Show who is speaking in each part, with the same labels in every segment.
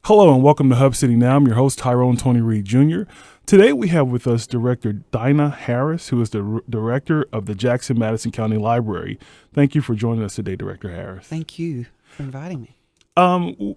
Speaker 1: Hello and welcome to Hub City Now. I'm your host, Tyrone Tony Reed Jr. Today we have with us Director Dinah Harris, who is the Director of the Jackson Madison County Library. Thank you for joining us today, Director Harris.
Speaker 2: Thank you for inviting me.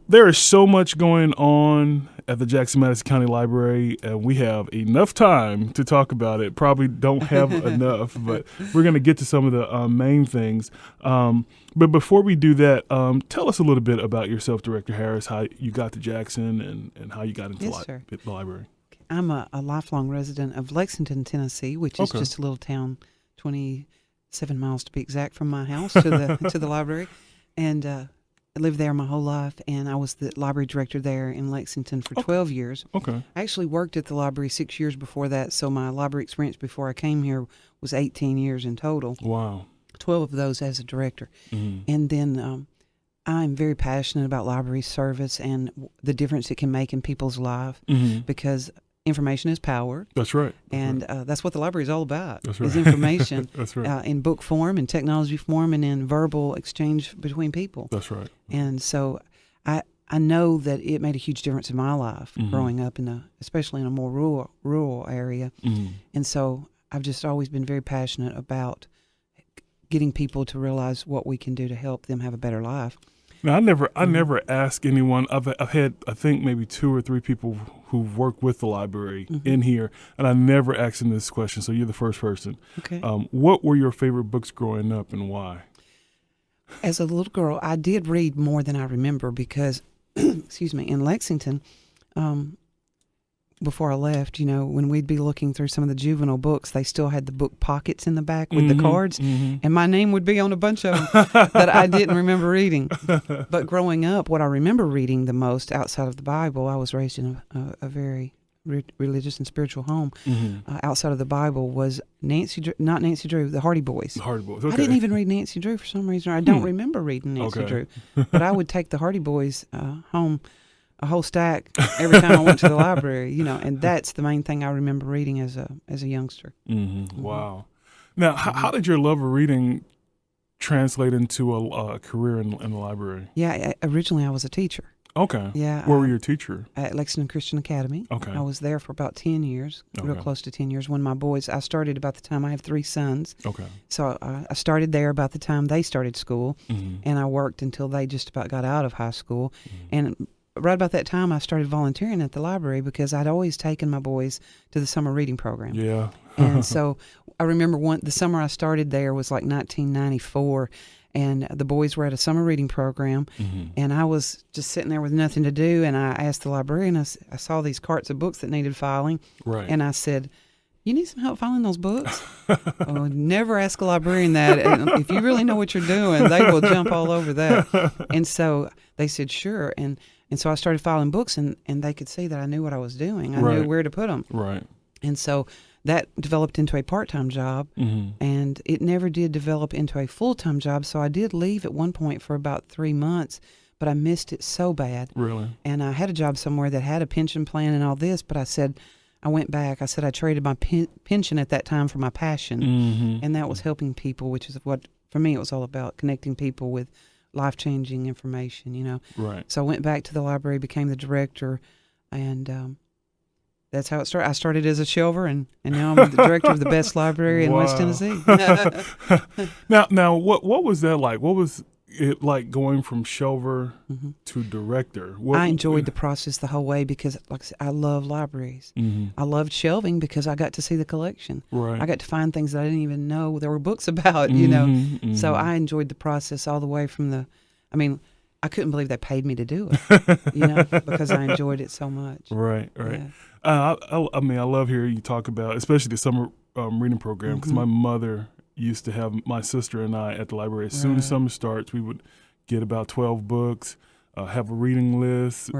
Speaker 1: There is so much going on at the Jackson Madison County Library, and we have enough time to talk about it. Probably don't have enough, but we're going to get to some of the main things. But before we do that, tell us a little bit about yourself, Director Harris, how you got to Jackson and how you got into the library.
Speaker 2: I'm a lifelong resident of Lexington, Tennessee, which is just a little town, 27 miles to be exact from my house to the library. And I lived there my whole life, and I was the library director there in Lexington for 12 years.
Speaker 1: Okay.
Speaker 2: I actually worked at the library 6 years before that, so my library experience before I came here was 18 years in total.
Speaker 1: Wow.
Speaker 2: 12 of those as a director.
Speaker 1: Mm-hmm.
Speaker 2: And then I'm very passionate about library service and the difference it can make in people's life because information is power.
Speaker 1: That's right.
Speaker 2: That's what the library is all about.
Speaker 1: That's right.
Speaker 2: Is information
Speaker 1: That's right.
Speaker 2: In book form, in technology form, and in verbal exchange between people.
Speaker 1: That's right.
Speaker 2: And so I know that it made a huge difference in my life growing up especially in a more rural area.
Speaker 1: Mm-hmm.
Speaker 2: And so I've just always been very passionate about getting people to realize what we can do to help them have a better life.
Speaker 1: Now, I never ask anyone. I've had, I think, maybe 2 or 3 people who've worked with the library in here, and I never asked them this question. So you're the first person.
Speaker 2: Okay.
Speaker 1: What were your favorite books growing up, and why?
Speaker 2: As a little girl, I did read more than I remember because, excuse me, in Lexington, before I left, when we'd be looking through some of the juvenile books, they still had the book pockets in the back with the cards, and my name would be on a bunch of them that I didn't remember reading. But growing up, what I remember reading the most outside of the Bible, I was raised in a very religious and spiritual home. Outside of the Bible was not Nancy Drew, the Hardy Boys.
Speaker 1: The Hardy Boys. Okay.
Speaker 2: I didn't even read Nancy Drew for some reason. I don't remember reading Nancy Drew, but I would take the Hardy Boys home. A whole stack every time I went to the library, and that's the main thing I remember reading as a youngster.
Speaker 1: Wow. Now, how did your love of reading translate into a career in the library?
Speaker 2: Yeah, originally I was a teacher.
Speaker 1: Okay.
Speaker 2: Yeah.
Speaker 1: Where were you a teacher?
Speaker 2: At Lexington Christian Academy.
Speaker 1: Okay.
Speaker 2: I was there for about 10 years, real close to 10 years. When my boys, I started about the time I have 3 sons.
Speaker 1: Okay.
Speaker 2: So I started there about the time they started school, and I worked until they just about got out of high school. And right about that time, I started volunteering at the library because I'd always taken my boys to the summer reading program.
Speaker 1: Yeah.
Speaker 2: And so I remember the summer I started there was like 1994, and the boys were at a summer reading program, and I was just sitting there with nothing to do, and I asked the librarian, I saw these carts of books that needed filing, and I said, "You need some help filing those books?" Oh, never ask a librarian that. And if you really know what you're doing, they will jump all over that. And so they said, "Sure." And so I started filing books, and they could see that I knew what I was doing. I knew where to put them.
Speaker 1: Right.
Speaker 2: And so that developed into a part-time job, and it never did develop into a full-time job. So I did leave at one point for about 3 months, but I missed it so bad.
Speaker 1: Really?
Speaker 2: And I had a job somewhere that had a pension plan and all this, but I went back. I said I traded my pension at that time for my passion, and that was helping people, which is what, for me, it was all about, connecting people with life-changing information,
Speaker 1: Right.
Speaker 2: So I went back to the library, became the director, and that's how it started. I started as a shelver, and now I'm the director of the best library in West Tennessee.
Speaker 1: Now, what was that like? What was it like going from shelver to director?
Speaker 2: I enjoyed the process the whole way because, like I said, I love libraries. I loved shelving because I got to see the collection.
Speaker 1: Right.
Speaker 2: I got to find things that I didn't even know there were books about, So I enjoyed the process all the way from I couldn't believe they paid me to do it, because I enjoyed it so much.
Speaker 1: Right.
Speaker 2: Yeah.
Speaker 1: I love hearing you talk about, especially the summer reading program, because my mother used to have my sister and I at the library. As soon as summer starts, we would get about 12 books, have a reading list,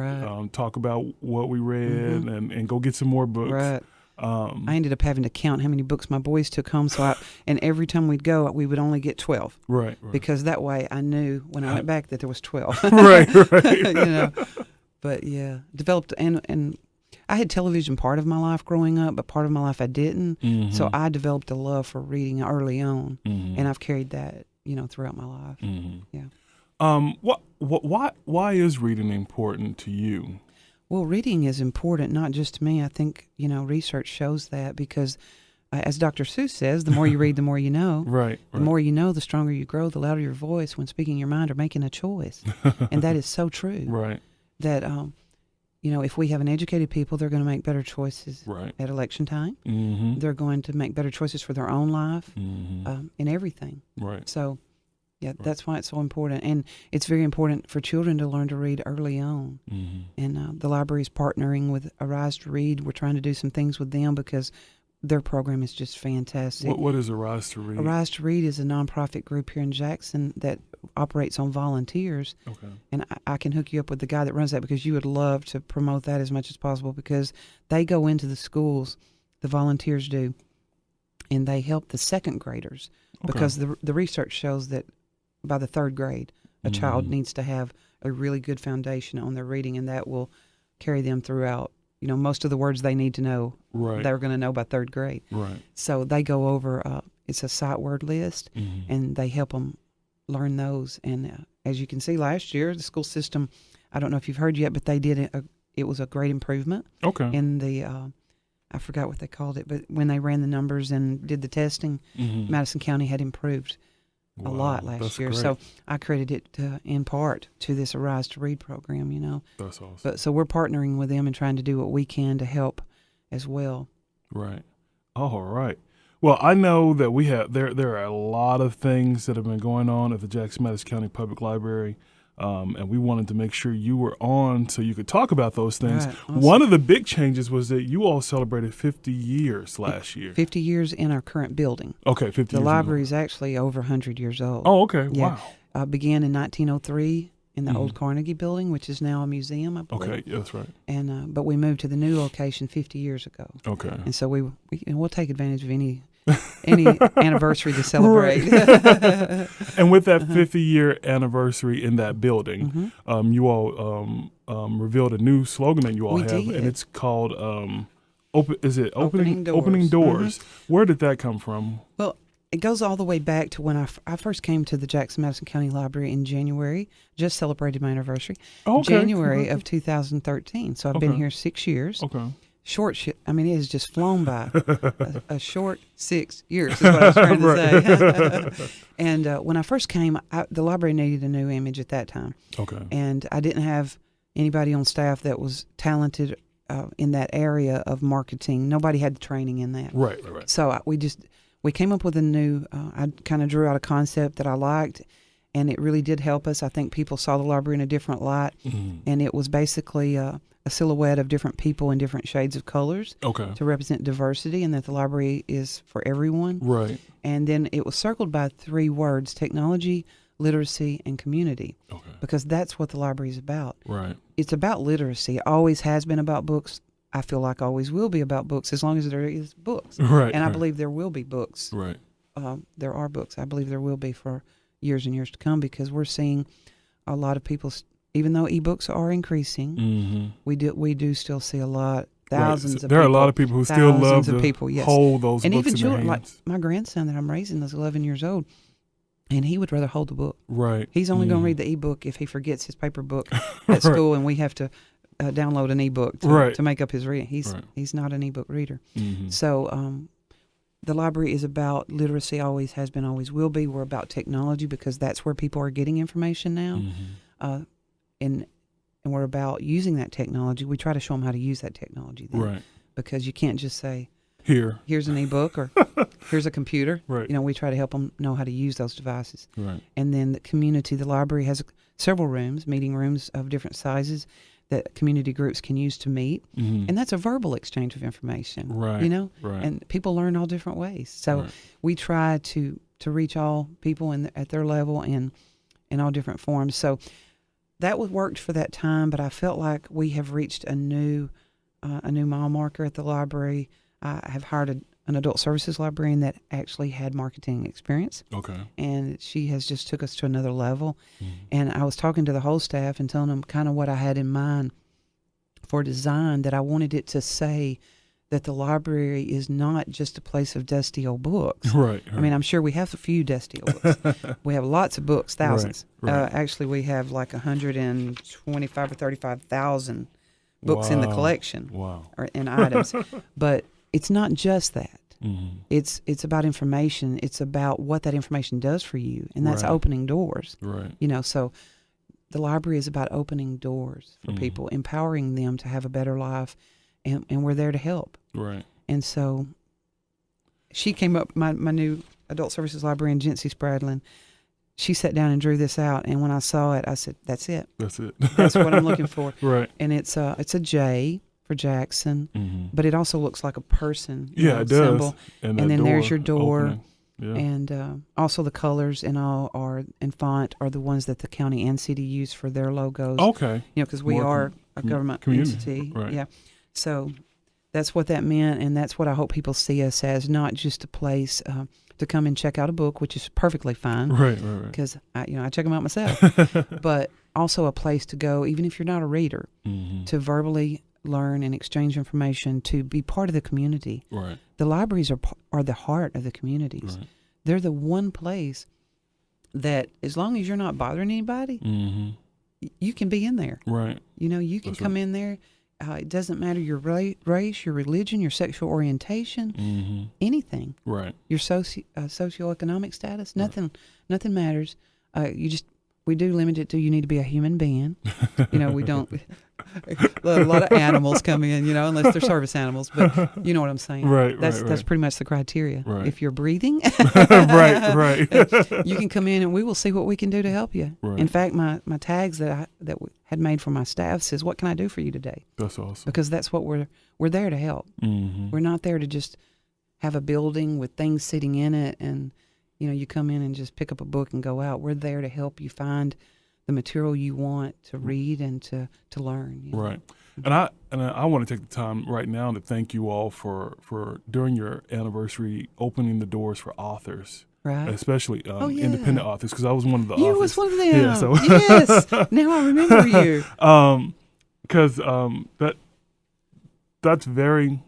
Speaker 1: talk about what we read, and go get some more books.
Speaker 2: Right. I ended up having to count how many books my boys took home. And every time we'd go, we would only get 12.
Speaker 1: Right.
Speaker 2: Because that way I knew when I went back that there was 12.
Speaker 1: Right.
Speaker 2: But yeah, developed, and I had television part of my life growing up, but part of my life I didn't. So I developed a love for reading early on, and I've carried that, throughout my life. Yeah.
Speaker 1: Why is reading important to you?
Speaker 2: Well, reading is important, not just to me. I think, research shows that because, as Dr. Seuss says, the more you read, the more you know.
Speaker 1: Right.
Speaker 2: The more you know, the stronger you grow, the louder your voice when speaking your mind or making a choice. And that is so true.
Speaker 1: Right.
Speaker 2: That, if we have an educated people, they're going to make better choices
Speaker 1: Right.
Speaker 2: at election time.
Speaker 1: Mm-hmm.
Speaker 2: They're going to make better choices for their own life in everything.
Speaker 1: Right.
Speaker 2: So, yeah, that's why it's so important. And it's very important for children to learn to read early on.
Speaker 1: Mm-hmm.
Speaker 2: And the library is partnering with Arise to Read. We're trying to do some things with them because their program is just fantastic.
Speaker 1: What is Arise to Read?
Speaker 2: Arise to Read is a nonprofit group here in Jackson that operates on volunteers.
Speaker 1: Okay.
Speaker 2: And I can hook you up with the guy that runs that because you would love to promote that as much as possible because they go into the schools, the volunteers do, and they help the second graders because the research shows that by the third grade, a child needs to have a really good foundation on their reading, and that will carry them throughout. Most of the words they need to know, they're going to know by third grade.
Speaker 1: Right.
Speaker 2: So they go over, it's a sight word list, and they help them learn those. And as you can see, last year, the school system, I don't know if you've heard yet, but they did it was a great improvement.
Speaker 1: Okay.
Speaker 2: In the, I forgot what they called it, but when they ran the numbers and did the testing, Madison County had improved a lot last year.
Speaker 1: Great.
Speaker 2: So I credit it in part to this Arise to Read program,
Speaker 1: That's awesome.
Speaker 2: But so we're partnering with them and trying to do what we can to help as well.
Speaker 1: Right. All right. Well, I know that we have there are a lot of things that have been going on at the Jackson-Madison County Public Library. And we wanted to make sure you were on so you could talk about those things.
Speaker 2: Right, awesome.
Speaker 1: One of the big changes was that you all celebrated 50 years last year.
Speaker 2: 50 years in our current building.
Speaker 1: Okay, 50 years.
Speaker 2: The library is actually over 100 years old.
Speaker 1: Oh, okay.
Speaker 2: Yeah.
Speaker 1: Wow.
Speaker 2: Began in 1903 in the old Carnegie building, which is now a museum, I believe.
Speaker 1: Okay, yeah, that's right.
Speaker 2: And but we moved to the new location 50 years ago.
Speaker 1: Okay.
Speaker 2: And so we'll take advantage of any anniversary to celebrate.
Speaker 1: And with that 50-year anniversary in that building, you all revealed a new slogan that you all
Speaker 2: We
Speaker 1: have,
Speaker 2: did.
Speaker 1: and it's called
Speaker 2: Opening Doors.
Speaker 1: Opening Doors. Where did that come from?
Speaker 2: Well, it goes all the way back to when I first came to the Jackson-Madison County Library in January, just celebrated my anniversary, January of 2013. So I've been here 6 years.
Speaker 1: Okay.
Speaker 2: It has just flown by. a short 6 years is what I was trying to say. And when I first came, the library needed a new image at that time. Okay. And I didn't have anybody on staff that was talented in that area of marketing. Nobody had the training in that.
Speaker 1: Right.
Speaker 2: So we came up with a new, I kind of drew out a concept that I liked, and it really did help us. I think people saw the library in a different light, and it was basically a silhouette of different people in different shades of colors to represent diversity, and that the library is for everyone.
Speaker 1: Right.
Speaker 2: And then it was circled by 3 words: technology, literacy, and community, because that's what the library is about.
Speaker 1: Right.
Speaker 2: It's about literacy. It always has been about books. I feel like always will be about books as long as there is books.
Speaker 1: Right.
Speaker 2: And I believe there will be books.
Speaker 1: Right.
Speaker 2: There are books. I believe there will be for years and years to come, because we're seeing a lot of people, even though ebooks are increasing, we do still see a lot, thousands of people.
Speaker 1: There are a lot of people who still love to hold those
Speaker 2: and
Speaker 1: books
Speaker 2: even
Speaker 1: in
Speaker 2: children,
Speaker 1: their
Speaker 2: like
Speaker 1: hands.
Speaker 2: my grandson that I'm raising is 11 years old, and he would rather hold the book.
Speaker 1: Right.
Speaker 2: He's only going to read the ebook if he forgets his paper book at school, and we have to download an ebook to make up his reading. He's not an ebook reader. So the library is about literacy, always has been, always will be. We're about technology because that's where people are getting information now. And we're about using that technology. We try to show them how to use that technology then.
Speaker 1: Right.
Speaker 2: Because you can't just say, here's an ebook or here's a computer.
Speaker 1: Right.
Speaker 2: We try to help them know how to use those devices.
Speaker 1: Right.
Speaker 2: And then the community, the library has several rooms, meeting rooms of different sizes that community groups can use to meet. And that's a verbal exchange of information.
Speaker 1: Right. Right.
Speaker 2: And people learn all different ways. So we try to reach all people at their level and in all different forms. So that worked for that time, but I felt like we have reached a new mile marker at the library. I have hired an adult services librarian that actually had marketing experience. Okay. And she has just took us to another level. And I was talking to the whole staff and telling them kind of what I had in mind for design, that I wanted it to say that the library is not just a place of dusty old books. Right. I mean, I'm sure we have a few dusty old books. We have lots of books, thousands. Right. Actually, we have like 125 or 35,000 books in the collection and items. But it's not just that. Mm-hmm. It's about information. It's about what that information does for you, and that's opening doors.
Speaker 1: Right.
Speaker 2: So the library is about opening doors for people, empowering them to have a better life, and we're there to help.
Speaker 1: Right.
Speaker 2: And so she came up, my new adult services librarian, Jency Spradlin, she sat down and drew this out, and when I saw it, I said, "That's it.
Speaker 1: That's it.
Speaker 2: That's what I'm looking for."
Speaker 1: Right.
Speaker 2: And it's a J for Jackson, but it also looks like a person.
Speaker 1: It does.
Speaker 2: Symbol. And then there's your door,
Speaker 1: opening. Yeah.
Speaker 2: and also the colors and font are the ones that the county and city use for their logos.
Speaker 1: Okay.
Speaker 2: Because we are a government entity.
Speaker 1: Right.
Speaker 2: Yeah. So that's what that meant, and that's what I hope people see us as, not just a place to come and check out a book, which is perfectly fine.
Speaker 1: Right.
Speaker 2: Because I check them out myself, but also a place to go, even if you're not a reader, to verbally learn and exchange information, to be part of the community.
Speaker 1: Right.
Speaker 2: The libraries are the heart of the communities.
Speaker 1: Right.
Speaker 2: They're the one place that, as long as you're not bothering anybody, you can be in there.
Speaker 1: Right.
Speaker 2: You can come in there. It doesn't matter your race, your religion, your sexual orientation, anything.
Speaker 1: Right.
Speaker 2: Your socioeconomic status, nothing matters. We do limit it to you need to be a human being. We don't. A lot of animals come in, unless they're service animals. But you know what I'm saying.
Speaker 1: Right.
Speaker 2: That's pretty much the criteria.
Speaker 1: Right.
Speaker 2: If you're breathing,
Speaker 1: right.
Speaker 2: you can come in and we will see what we can do to help you.
Speaker 1: Right.
Speaker 2: In fact, my tags that we had made for my staff says, "What can I do for you today?"
Speaker 1: That's awesome.
Speaker 2: Because that's what we're there to help. We're not there to just have a building with things sitting in it and you come in and just pick up a book and go out. We're there to help you find the material you want to read and to learn.
Speaker 1: Right. And I want to take the time right now to thank you all for during your anniversary opening the doors for authors.
Speaker 2: Right.
Speaker 1: Especially independent authors, because I was one of the authors.
Speaker 2: You was one of them.
Speaker 1: Yeah, so
Speaker 2: yes. Now I remember you.
Speaker 1: Because that's very,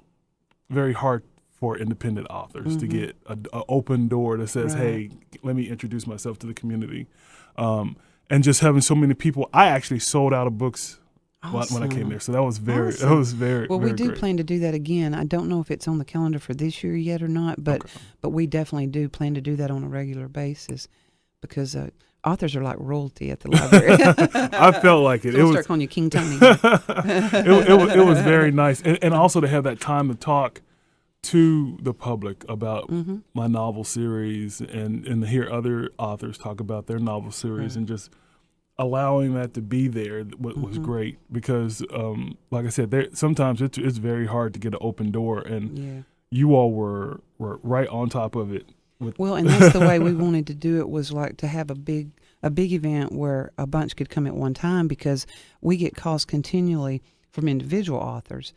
Speaker 1: very hard for independent authors to get an open door that says, "Hey, let me introduce myself to the community," and just having so many people. I actually sold out of books when I came there, so that was very
Speaker 2: well.
Speaker 1: Very
Speaker 2: we do
Speaker 1: great.
Speaker 2: plan to do that again. I don't know if it's on the calendar for this year yet or not, but we definitely do plan to do that on a regular basis, because authors are like royalty at the library.
Speaker 1: I felt like it.
Speaker 2: So start calling you King Tony.
Speaker 1: it was very nice, and also to have that time to talk to the public about my novel series and to hear other authors talk about their novel series and just allowing that to be there was great, because like I said, sometimes it's very hard to get an open door, and you all were right on top of it.
Speaker 2: And that's the way we wanted to do it, was like to have a big event where a bunch could come at one time, because we get calls continually from individual authors.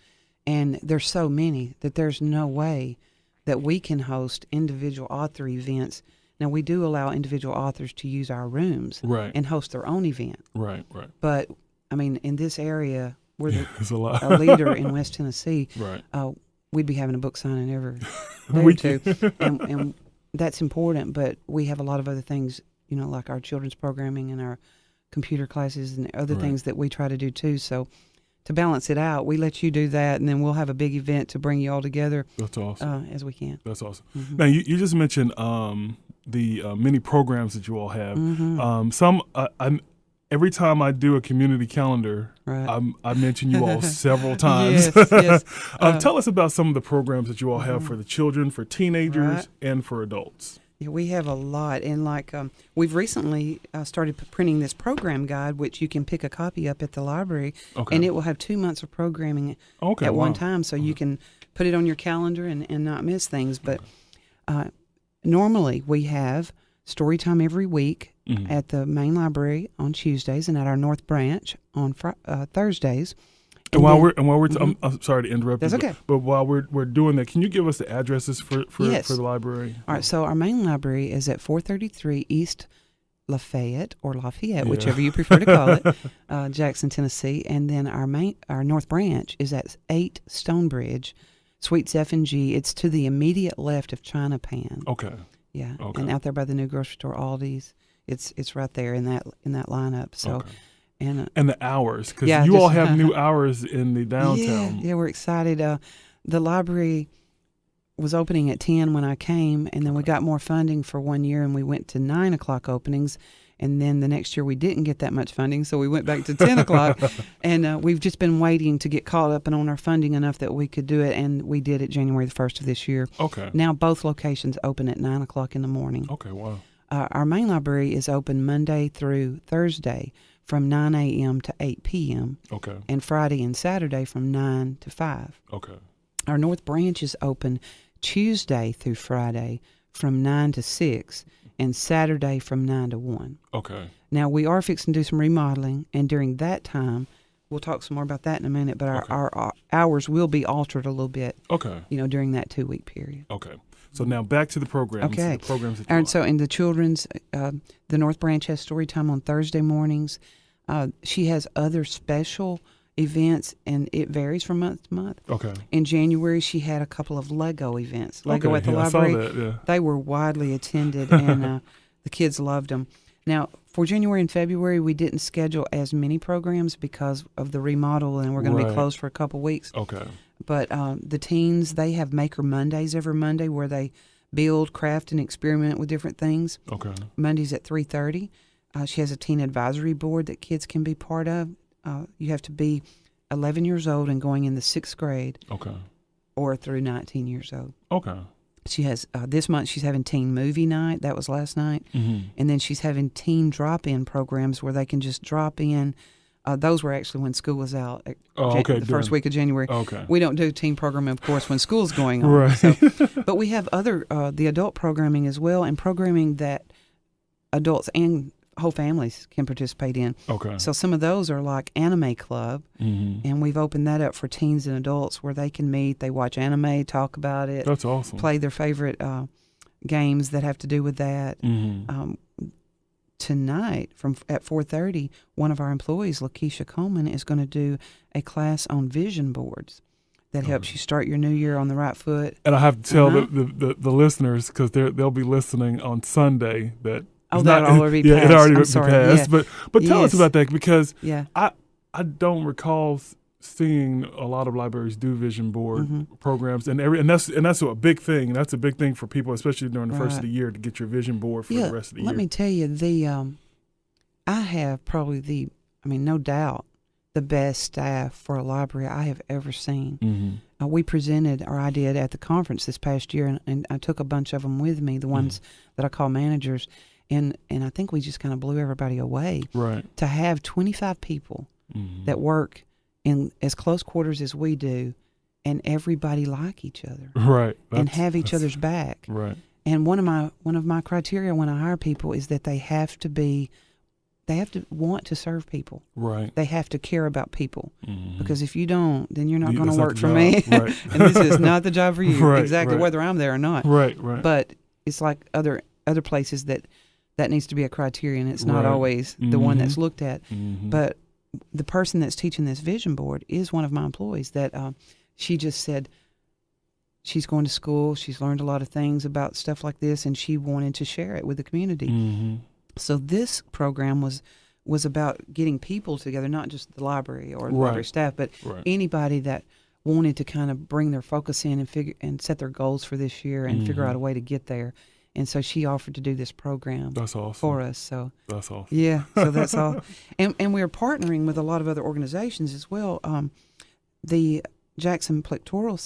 Speaker 2: And there's so many that there's no way that we can host individual author events. Now, we do allow individual authors to use our rooms and host their own event.
Speaker 1: Right.
Speaker 2: But, I mean, in this area, we're
Speaker 1: a
Speaker 2: leader in West Tennessee.
Speaker 1: Right.
Speaker 2: We'd be having a book signing every day or two. And that's important, but we have a lot of other things, like our children's programming and our computer classes and other things that we try to do too. So to balance it out, we let you do that, and then we'll have a big event to bring you all together.
Speaker 1: That's awesome.
Speaker 2: As we can.
Speaker 1: That's awesome. Now, you just mentioned the many programs that you all have. Every time I do a community calendar, I mention you all several times.
Speaker 2: Yes.
Speaker 1: Tell us about some of the programs that you all have for the children, for teenagers, and for adults.
Speaker 2: Yeah, we have a lot, and we've recently started printing this program guide, which you can pick a copy up at the library, and it will have 2 months of programming at one time, so you can put it on your calendar and not miss things. But normally we have story time every week at the main library on Tuesdays, and at our North Branch on Thursdays.
Speaker 1: And while we're I'm sorry to interrupt
Speaker 2: you. That's okay.
Speaker 1: But while we're doing that, can you give us the addresses for the library?
Speaker 2: All right. So our main library is at 433 East Lafayette, whichever you prefer to call it, Jackson, Tennessee. And then our North Branch is at 8 Stonebridge, Suites F and G. It's to the immediate left of China Pan.
Speaker 1: Okay.
Speaker 2: Yeah.
Speaker 1: Okay.
Speaker 2: And out there by the new grocery store Aldi's, it's right there in that lineup. So.
Speaker 1: Okay.
Speaker 2: And
Speaker 1: the hours, because
Speaker 2: Yeah,
Speaker 1: you all
Speaker 2: just-
Speaker 1: have new hours in the downtown.
Speaker 2: Yeah, we're excited. The library was opening at 10 when I came, and then we got more funding for 1 year, and we went to 9 o'clock openings. And then the next year we didn't get that much funding, so we went back to 10 o'clock. And we've just been waiting to get caught up and on our funding enough that we could do it, and we did it January the 1st of this year.
Speaker 1: Okay.
Speaker 2: Now both locations open at 9 o'clock in the morning.
Speaker 1: Okay, wow.
Speaker 2: Our main library is open Monday through Thursday from 9 a.m. to 8 p.m.
Speaker 1: Okay.
Speaker 2: and Friday and Saturday from 9 to 5.
Speaker 1: Okay.
Speaker 2: Our North Branch is open Tuesday through Friday from 9 to 6 and Saturday from 9 to 1.
Speaker 1: Okay.
Speaker 2: Now, we are fixing to do some remodeling, and during that time, we'll talk some more about that in a minute, but our hours will be altered a little bit,
Speaker 1: Okay.
Speaker 2: during that 2-week period.
Speaker 1: Okay. So now back to the programs.
Speaker 2: Okay.
Speaker 1: The programs that you
Speaker 2: And so in the children's, the North Branch has story time on Thursday mornings. She has other special events, and it varies from month to month.
Speaker 1: Okay.
Speaker 2: In January, she had a couple of Lego events. Lego
Speaker 1: Okay,
Speaker 2: at the
Speaker 1: yeah, I saw
Speaker 2: library.
Speaker 1: that, yeah.
Speaker 2: They were widely attended, and the kids loved them. Now, for January and February, we didn't schedule as many programs because of the remodel, and we're going to be
Speaker 1: Right.
Speaker 2: closed for a couple weeks.
Speaker 1: Okay.
Speaker 2: But the teens, they have Maker Mondays every Monday where they build, craft, and experiment with different things.
Speaker 1: Okay.
Speaker 2: Mondays at 3:30. She has a teen advisory board that kids can be part of. You have to be 11 years old and going in the 6th grade
Speaker 1: Okay.
Speaker 2: or through 19 years old.
Speaker 1: Okay.
Speaker 2: She has, this month she's having teen movie night. That was last night.
Speaker 1: Mm-hmm.
Speaker 2: And then she's having teen drop-in programs where they can just drop in. Those were actually when school was out.
Speaker 1: Oh, okay.
Speaker 2: The first week of January.
Speaker 1: Okay.
Speaker 2: We don't do teen programming, of course, when school's going on.
Speaker 1: Right.
Speaker 2: So, but we have other, the adult programming as well, and programming that adults and whole families can participate in.
Speaker 1: Okay.
Speaker 2: So some of those are like Anime Club,
Speaker 1: Mm-hmm.
Speaker 2: and we've opened that up for teens and adults where they can meet, they watch anime, talk about it,
Speaker 1: That's awesome.
Speaker 2: play their favorite games that have to do with that.
Speaker 1: Mm-hmm.
Speaker 2: Tonight at 4:30, one of our employees, Lakeisha Coleman, is going to do a class on vision boards that helps you start your new year on the right foot.
Speaker 1: And I have to tell
Speaker 2: Uh-huh.
Speaker 1: the listeners, because they'll be listening on Sunday, that
Speaker 2: Oh,
Speaker 1: it's
Speaker 2: that'll already be
Speaker 1: yeah,
Speaker 2: passed.
Speaker 1: it already
Speaker 2: I'm
Speaker 1: been
Speaker 2: sorry.
Speaker 1: passed.
Speaker 2: Yeah.
Speaker 1: But tell us
Speaker 2: Yes.
Speaker 1: about that, because
Speaker 2: Yeah.
Speaker 1: I don't recall seeing a lot of libraries do vision board programs, and that's a big thing. That's a big thing for people, especially during the first of the year, to get your vision board for the rest of the year.
Speaker 2: Let me tell you, I have probably no doubt, the best staff for a library I have ever seen.
Speaker 1: Mm-hmm.
Speaker 2: We presented, or I did, at the conference this past year, and I took a bunch of them with me, the ones that I call managers, and I think we just kind of blew everybody away.
Speaker 1: Right.
Speaker 2: To have 25 people that work in as close quarters as we do, and everybody like each other,
Speaker 1: Right.
Speaker 2: and have each other's back.
Speaker 1: Right.
Speaker 2: And one of my criteria when I hire people is that they have to want to serve people.
Speaker 1: Right.
Speaker 2: They have to care about people.
Speaker 1: Mm-hmm.
Speaker 2: Because if you don't, then you're not
Speaker 1: Yeah,
Speaker 2: going to
Speaker 1: that's not
Speaker 2: work
Speaker 1: the
Speaker 2: for
Speaker 1: job.
Speaker 2: me.
Speaker 1: Right.
Speaker 2: And this is not the job for you.
Speaker 1: Right,
Speaker 2: exactly,
Speaker 1: right.
Speaker 2: whether I'm there or not.
Speaker 1: Right. Right.
Speaker 2: But it's like other places that needs to be a criterion. It's not
Speaker 1: Right.
Speaker 2: always the one that's looked at.
Speaker 1: Mm-hmm.
Speaker 2: But the person that's teaching this vision board is one of my employees that she just said she's going to school. She's learned a lot of things about stuff like this, and she wanted to share it with the community.
Speaker 1: Mm-hmm.
Speaker 2: So this program was about getting people together, not just the library or the library staff, but
Speaker 1: Right.
Speaker 2: anybody that wanted to kind of bring their focus in and set their goals for this year and figure out a way to get there. And so she offered to do this program
Speaker 1: That's awesome.
Speaker 2: for us. So
Speaker 1: That's awesome.
Speaker 2: yeah, so that's all. And we're partnering with a lot of other organizations as well. The Jackson Plectoral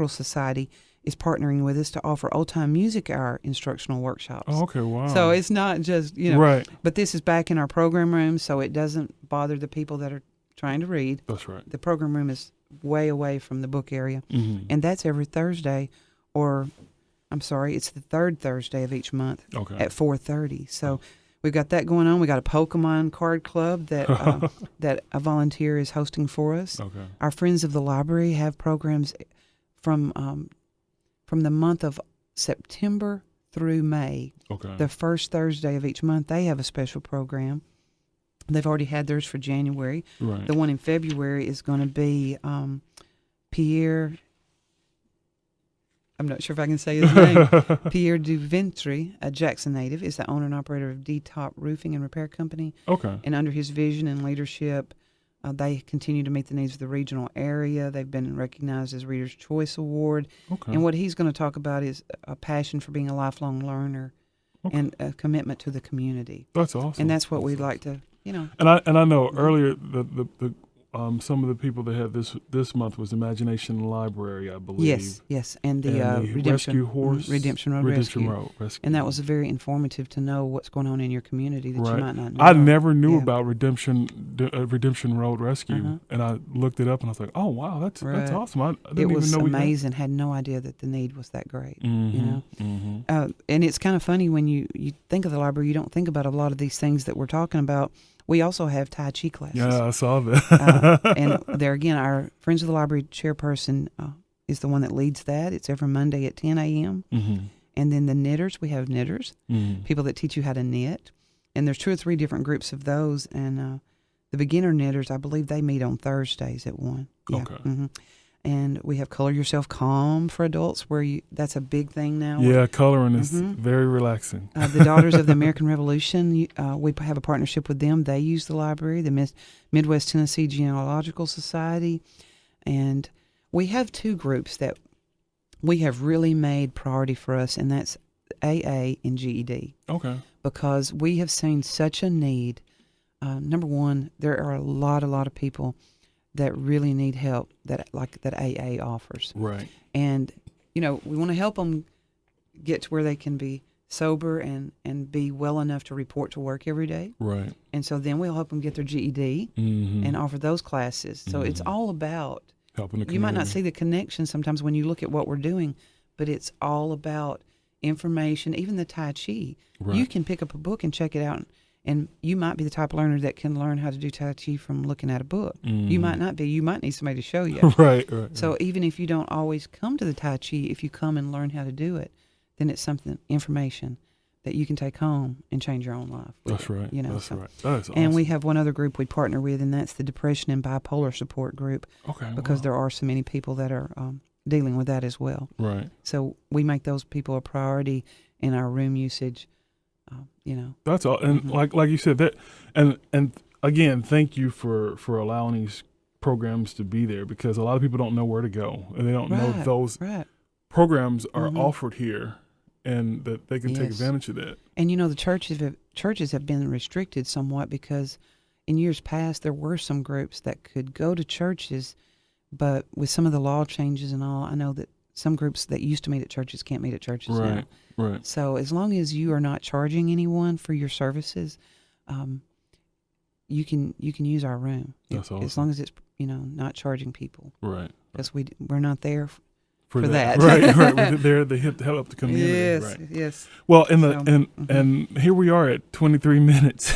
Speaker 2: Society is partnering with us to offer old time music hour instructional workshops.
Speaker 1: Oh, okay. Wow.
Speaker 2: So it's not just,
Speaker 1: right.
Speaker 2: but this is back in our program room, so it doesn't bother the people that are trying to read.
Speaker 1: That's right.
Speaker 2: The program room is way away from the book area,
Speaker 1: Mm-hmm.
Speaker 2: and that's every Thursday, it's the third Thursday of each month
Speaker 1: Okay.
Speaker 2: at 4:30. So we've got that going on. We got a Pokemon card club that that a volunteer is hosting for us.
Speaker 1: Okay.
Speaker 2: Our Friends of the Library have programs from the month of September through May.
Speaker 1: Okay.
Speaker 2: The first Thursday of each month, they have a special program. They've already had theirs for January.
Speaker 1: Right.
Speaker 2: The one in February is going to be Pierre I'm not sure if I can say his name. Pierre Duventry, a Jackson native, is the owner and operator of D-Top Roofing and Repair Company.
Speaker 1: Okay.
Speaker 2: And under his vision and leadership, they continue to meet the needs of the regional area. They've been recognized as Reader's Choice Award.
Speaker 1: Okay.
Speaker 2: And what he's going to talk about is a passion for being a lifelong learner and a commitment to the community.
Speaker 1: That's awesome.
Speaker 2: And that's what we'd like to,
Speaker 1: And I know earlier the some of the people that had this month was Imagination Library, I believe.
Speaker 2: Yes, and the
Speaker 1: Rescue Horse
Speaker 2: Redemption Road Rescue. And that was very informative to know what's going on in your community that you might not know.
Speaker 1: I never knew about Redemption Road Rescue, and I looked it up and I was like, oh wow, that's awesome. I didn't even know. It was
Speaker 2: amazing. Had no idea that the need was that great. And it's kind of funny when you think of the library, you don't think about a lot of these things that we're talking about. We also have Tai Chi classes.
Speaker 1: Yeah, I saw that.
Speaker 2: And there again, our Friends of the Library chairperson is the one that leads that. It's every Monday at 10 a.m. And then the knitters, we have knitters, people that teach you how to knit. And there's 2 or 3 different groups of those. And the beginner knitters, I believe they meet on Thursdays at 1. Yeah.
Speaker 1: Okay.
Speaker 2: And we have Color Yourself Calm for adults, that's a big thing now.
Speaker 1: Yeah, coloring is very relaxing.
Speaker 2: The Daughters of the American Revolution, we have a partnership with them. They use the library, the Midwest Tennessee Genealogical Society. And we have 2 groups that we have really made priority for us, and that's AA and GED.
Speaker 1: Okay.
Speaker 2: Because we have seen such a need. Number one, there are a lot of people that really need help that AA offers.
Speaker 1: Right.
Speaker 2: And, we want to help them get to where they can be sober and be well enough to report to work every day.
Speaker 1: Right.
Speaker 2: And so then we'll help them get their GED and offer those classes. So it's all about
Speaker 1: helping the community.
Speaker 2: You might not see the connection sometimes when you look at what we're doing, but it's all about information, even the Tai Chi. Right. You can pick up a book and check it out. And you might be the type of learner that can learn how to do Tai Chi from looking at a book. You might not be. You might need somebody to show you.
Speaker 1: Right.
Speaker 2: So even if you don't always come to the Tai Chi, if you come and learn how to do it, then it's information that you can take home and change your own life.
Speaker 1: That's right. That's right. That's awesome.
Speaker 2: And we have one other group we partner with, and that's the Depression and Bipolar Support Group.
Speaker 1: Okay.
Speaker 2: Because there are so many people that are dealing with that as well.
Speaker 1: Right.
Speaker 2: So we make those people a priority in our room usage.
Speaker 1: That's all, and like you said that, and again, thank you for allowing these programs to be there, because a lot of people don't know where to go, and they don't know those programs are offered here, and that they can take advantage of that.
Speaker 2: And the churches have been restricted somewhat, because in years past there were some groups that could go to churches, but with some of the law changes and all, I know that some groups that used to meet at churches can't meet at churches now.
Speaker 1: Right.
Speaker 2: So as long as you are not charging anyone for your services, you can use our room.
Speaker 1: That's awesome.
Speaker 2: As long as it's not charging people.
Speaker 1: Right.
Speaker 2: Because we're not there for that.
Speaker 1: Right. We're there to help the community.
Speaker 2: Yes.
Speaker 1: Right.
Speaker 2: Yes.
Speaker 1: Well, and here we are at 23 minutes.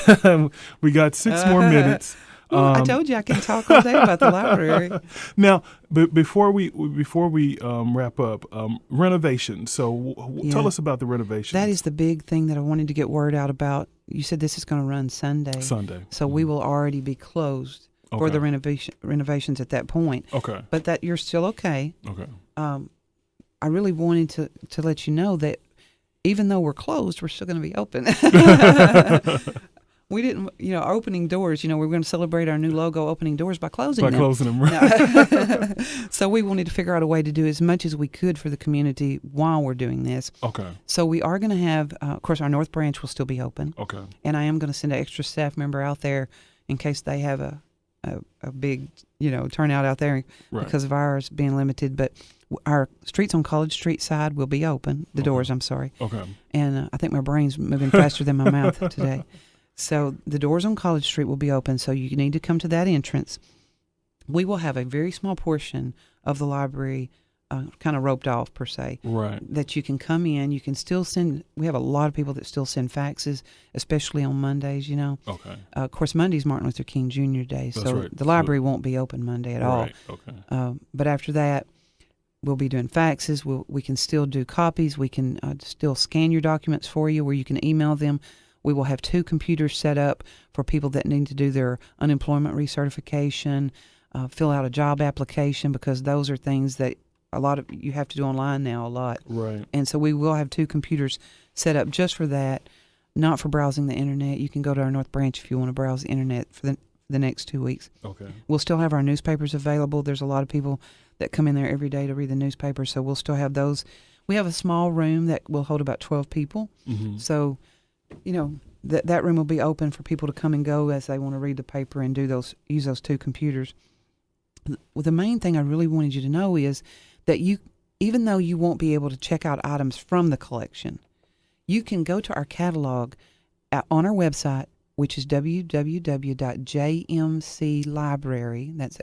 Speaker 1: We got 6 more minutes.
Speaker 2: I told you I can talk all day about the library.
Speaker 1: Now, but before we wrap up, renovation. So tell us about the renovation.
Speaker 2: That is the big thing that I wanted to get word out about. You said this is going to run Sunday. So we will already be closed for the renovations at that point.
Speaker 1: Okay.
Speaker 2: But that you're still okay.
Speaker 1: Okay.
Speaker 2: I really wanted to let you know that even though we're closed, we're still going to be open. We didn't, opening doors, we're going to celebrate our new logo, opening doors, by closing them.
Speaker 1: By closing them, right.
Speaker 2: So we wanted to figure out a way to do as much as we could for the community while we're doing this.
Speaker 1: Okay.
Speaker 2: So we are going to have, of course, our North Branch will still be open.
Speaker 1: Okay.
Speaker 2: And I am going to send an extra staff member out there in case they have a big, turnout out there because of ours being limited. But our streets on College Street side will be open, the doors, I'm sorry.
Speaker 1: Okay.
Speaker 2: And I think my brain's moving faster than my mouth today. So the doors on College Street will be open, so you need to come to that entrance. We will have a very small portion of the library kind of roped off, per se.
Speaker 1: Right.
Speaker 2: That you can come in. You can still send. We have a lot of people that still send faxes, especially on Mondays,
Speaker 1: Okay.
Speaker 2: Of course, Monday's Martin Luther King Jr. Day, so the library won't be open Monday at all.
Speaker 1: Right, okay.
Speaker 2: But after that, we'll be doing faxes. We can still do copies. We can still scan your documents for you where you can email them. We will have 2 computers set up for people that need to do their unemployment recertification, fill out a job application, because those are things that a lot of you have to do online now a lot.
Speaker 1: Right.
Speaker 2: And so we will have 2 computers set up just for that, not for browsing the internet. You can go to our North Branch if you want to browse the internet for the next 2 weeks.
Speaker 1: Okay.
Speaker 2: We'll still have our newspapers available. There's a lot of people that come in there every day to read the newspaper, so we'll still have those. We have a small room that will hold about 12 people.
Speaker 1: Mm-hmm.
Speaker 2: So, that room will be open for people to come and go as they want to read the paper and use those 2 computers. Well, the main thing I really wanted you to know is that even though you won't be able to check out items from the collection, you can go to our catalog on our website, which is www.jmclibrary, that's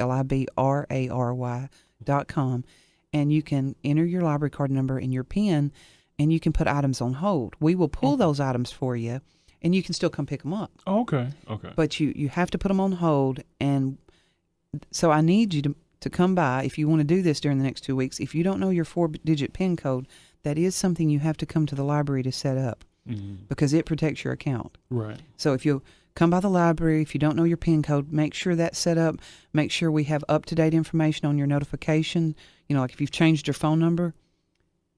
Speaker 2: library.com, and you can enter your library card number and your PIN, and you can put items on hold. We will pull those items for you, and you can still come pick them up.
Speaker 1: Oh, okay.
Speaker 2: But you have to put them on hold, and so I need you to come by if you want to do this during the next 2 weeks. If you don't know your 4-digit PIN code, that is something you have to come to the library to set up, because it protects your account.
Speaker 1: Right.
Speaker 2: So if you come by the library, if you don't know your PIN code, make sure that's set up. Make sure we have up-to-date information on your notification. Like if you've changed your phone number,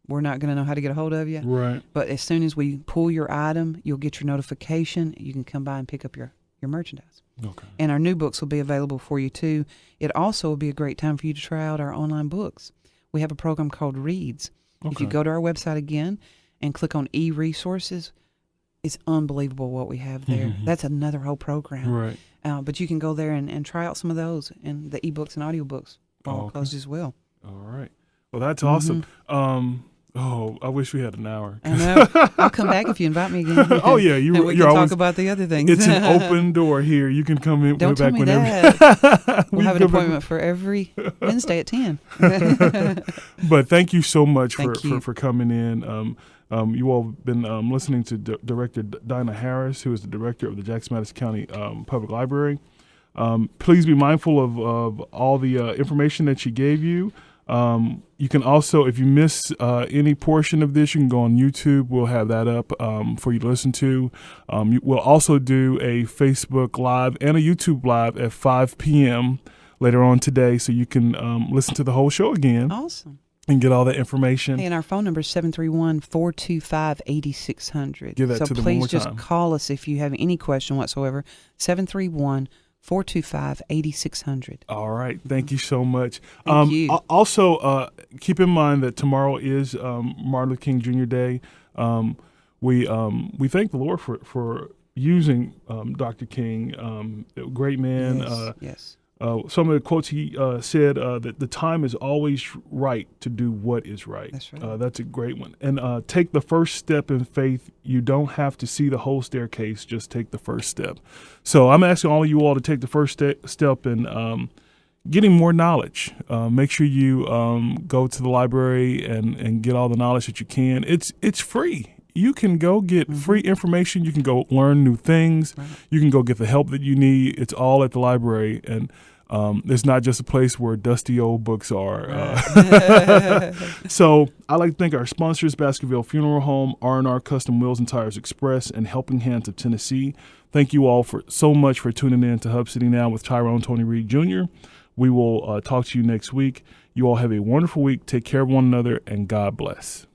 Speaker 2: we're not going to know how to get a hold of you.
Speaker 1: Right.
Speaker 2: But as soon as we pull your item, you'll get your notification. You can come by and pick up your merchandise.
Speaker 1: Okay.
Speaker 2: And our new books will be available for you too. It also will be a great time for you to try out our online books. We have a program called Reads.
Speaker 1: Okay.
Speaker 2: If you go to our website again and click on e-resources, it's unbelievable what we have there.
Speaker 1: Mm-hmm.
Speaker 2: That's another whole program.
Speaker 1: Right.
Speaker 2: But you can go there and try out some of those, and the ebooks and audiobooks all closed as well.
Speaker 1: All right. Well, that's awesome. I wish we had an hour.
Speaker 2: I know. I'll come back if you invite me again.
Speaker 1: Oh yeah,
Speaker 2: and we
Speaker 1: you're
Speaker 2: can
Speaker 1: always
Speaker 2: talk about the other things.
Speaker 1: It's an open door here. You can come in.
Speaker 2: Don't tell
Speaker 1: back
Speaker 2: me
Speaker 1: whenever.
Speaker 2: that. We'll have an appointment for every Wednesday at 10.
Speaker 1: But thank you so much
Speaker 2: Thank
Speaker 1: for coming in. You all have been listening to Director Dinah Harris, who is the director of the Jackson Madison County Public Library. Please be mindful of all the information that she gave you. You can also, if you miss any portion of this, you can go on YouTube. We'll have that up for you to listen to. We'll also do a Facebook Live and a YouTube Live at 5 p.m. later on today, so you can listen to the whole show again.
Speaker 2: Awesome.
Speaker 1: And get all that information.
Speaker 2: Hey, and our phone number is 731-425-8600.
Speaker 1: Give that to them one more
Speaker 2: So please
Speaker 1: time.
Speaker 2: just call us if you have any question whatsoever. 731-425-8600.
Speaker 1: All right. Thank you so much.
Speaker 2: Thank you.
Speaker 1: Also, keep in mind that tomorrow is Martin Luther King Jr. Day. We thank the Lord for using Dr. King, a great man.
Speaker 2: Yes.
Speaker 1: Some of the quotes he said that the time is always right to do what is right.
Speaker 2: That's right.
Speaker 1: That's a great one. And take the first step in faith. You don't have to see the whole staircase. Just take the first step. So I'm asking all of you all to take the first step in getting more knowledge. Make sure you go to the library and get all the knowledge that you can. It's free. You can go get free information. You can go learn new things. Right. You can go get the help that you need. It's all at the library. And it's not just a place where dusty old books are. Right. So I'd like to thank our sponsors, Baskerville Funeral Home, R&R Custom Wheels and Tires Express, and Helping Hands of Tennessee. Thank you all so much for tuning in to Hub City Now with Tyrone Tony Reed Jr. We will talk to you next week. You all have a wonderful week. Take care of one another, and God bless.